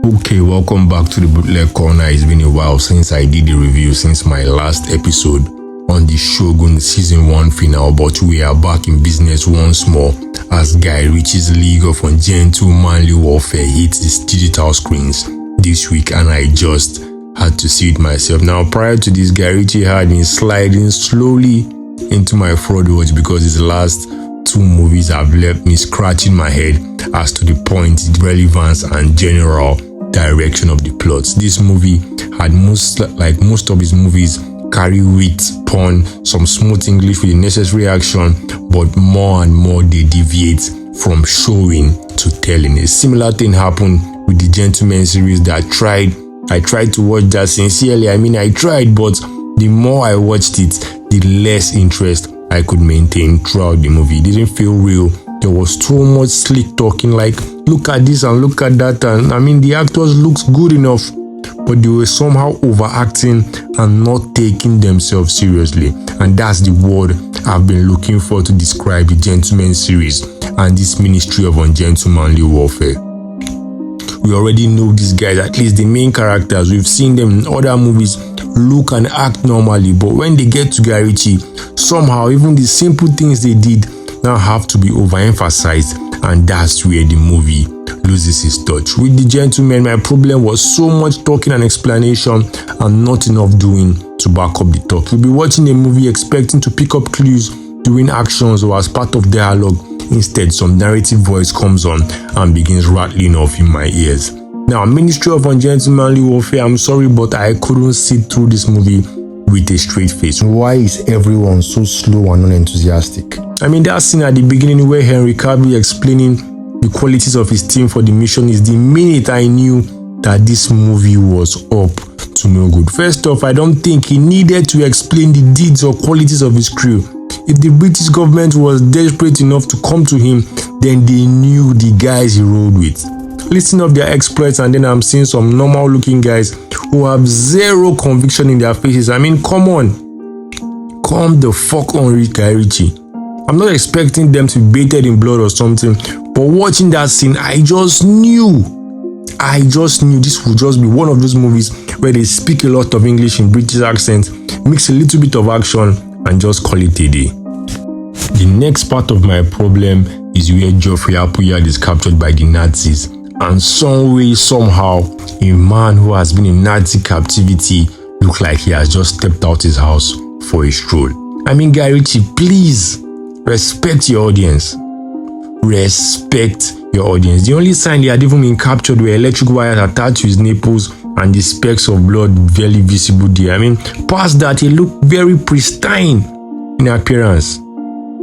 Okay, welcome back to the Bootleg Corner. It's been a while since I did the review, since my last episode on the Shogun Season 1 finale, but we are back in business once more as Guy Ritchie's League of Ungentlemanly Warfare hits the digital screens this week, and I just had to see it myself. Now, prior to this, Guy Ritchie had been sliding slowly into my fraud watch because his last two movies have left me scratching my head as to the point, relevance, and general direction of the plots. This movie had most of his movies carry wit, pun, some smooth English with the necessary action, but more and more they deviate from showing to telling. A similar thing happened with the Gentleman series that I tried to watch that sincerely. I tried, but the more I watched it, the less interest I could maintain throughout the movie. It didn't feel real. There was too much slick talking, like look at this and look at that, and the actors looked good enough, but they were somehow overacting and not taking themselves seriously. And that's the word I've been looking for to describe the Gentleman series and this ministry of ungentlemanly warfare. We already know these guys, at least the main characters. We've seen them in other movies look and act normally, but when they get to Guy Ritchie, somehow even the simple things they did now have to be overemphasized, and that's where the movie loses its touch. With The Gentleman, my problem was so much talking and explanation and not enough doing to back up the talk. You'll be watching a movie expecting to pick up clues during actions or as part of dialogue. Instead, some narrative voice comes on and begins rattling off in my ears. Now, Ministry of Ungentlemanly Warfare, I'm sorry, but I couldn't sit through this movie with a straight face. Why is everyone so slow and unenthusiastic? That scene at the beginning where Henry Cavill explaining the qualities of his team for the mission is the minute I knew that this movie was up to no good. First off, I don't think he needed to explain the deeds or qualities of his crew. If the British government was desperate enough to come to him, then they knew the guys he rode with. Listing of their exploits, and then I'm seeing some normal looking guys who have zero conviction in their faces. Come on. Come the fuck on, Guy Ritchie. I'm not expecting them to be bathed in blood or something, but watching that scene, I just knew this would just be one of those movies where they speak a lot of English in British accent, mix a little bit of action, and just call it a day. The next part of my problem is where Geoffrey Apuyard is captured by the Nazis, and some way, somehow, a man who has been in Nazi captivity looks like he has just stepped out his house for a stroll. Guy Ritchie, please respect your audience. Respect your audience. The only sign he had even been captured were electric wires attached to his nipples and the specks of blood very visible there. Past that, he looked very pristine in appearance.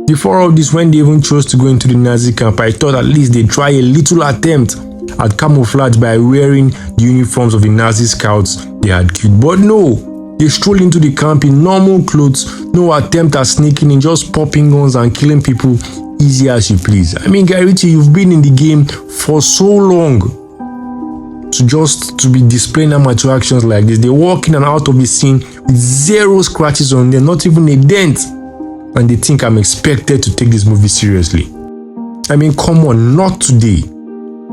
Before all this, when they even chose to go into the Nazi camp, I thought at least they'd try a little attempt at camouflage by wearing the uniforms of the Nazi scouts they had killed. But no, they strolled into the camp in normal clothes, no attempt at sneaking in, just popping guns and killing people easy as you please. Guy Ritchie, you've been in the game for so long to be displaying amateur actions like this. They walk in and out of the scene with zero scratches on them, not even a dent, and they think I'm expected to take this movie seriously. Come on, not today.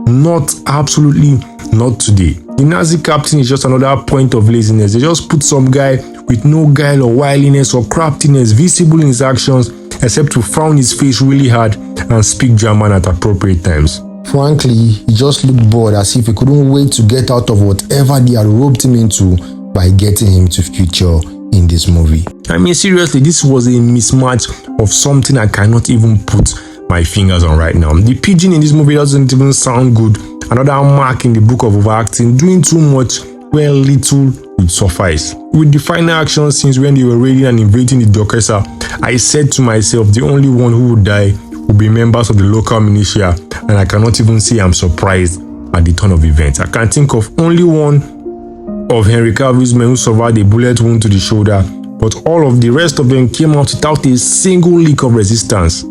Not absolutely not today. The Nazi captain is just another point of laziness. They just put some guy with no guile or wiliness or craftiness visible in his actions, except to frown his face really hard and speak German at appropriate times. Frankly, he just looked bored, as if he couldn't wait to get out of whatever they had roped him into by getting him to feature in this movie. Seriously, this was a mismatch of something I cannot even put my fingers on right now. The pigeon in this movie doesn't even sound good. Another mark in the book of overacting, doing too much where little would suffice. With the final action scenes when they were raiding and invading the Dokesa, I said to myself, the only one who would die would be members of the local militia, and I cannot even say I'm surprised at the turn of events. I can think of only one of Henry Cavill's men who survived a bullet wound to the shoulder, but all of the rest of them came out without a single lick of resistance.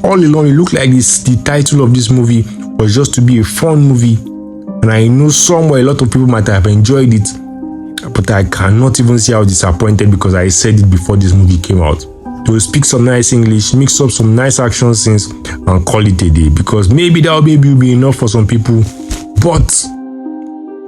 All along, it looked like the title of this movie was just to be a fun movie, and I know somewhere a lot of people might have enjoyed it, but I cannot even say I was disappointed because I said it before this movie came out. They will speak some nice English, mix up some nice action scenes, and call it a day, because maybe that will be enough for some people, but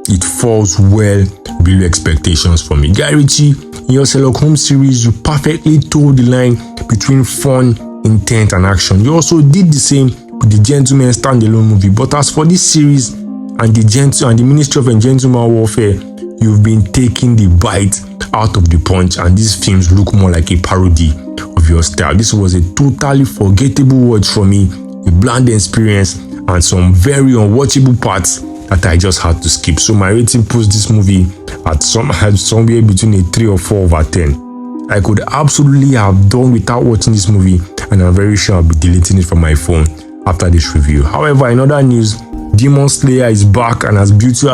it falls well below expectations for me. Guy Ritchie, in your Sherlock Holmes series, you perfectly toed the line between fun, intent, and action. You also did the same with the Gentleman standalone movie. But as for this series and the Ministry of Gentleman Warfare, you've been taking the bite out of the punch, and these films look more like a parody of your style. This was a totally forgettable watch for me, a bland experience, and some very unwatchable parts that I just had to skip. So my rating puts this movie at somewhere between a 3 or 4 over 10. I could absolutely have done without watching this movie, and I'm very sure I'll be deleting it from my phone after this review. However, in other news, Demon Slayer is back and as beautiful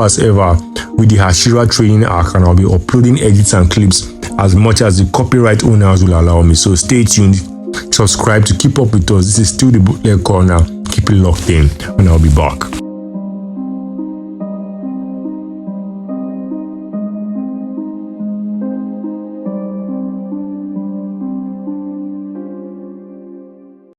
as ever with the Hashira training arc, and I'll be uploading edits and clips as much as the copyright owners will allow me. So stay tuned, subscribe to keep up with us. This is still the Bootleg Corner. Keep it locked in, and I'll be back.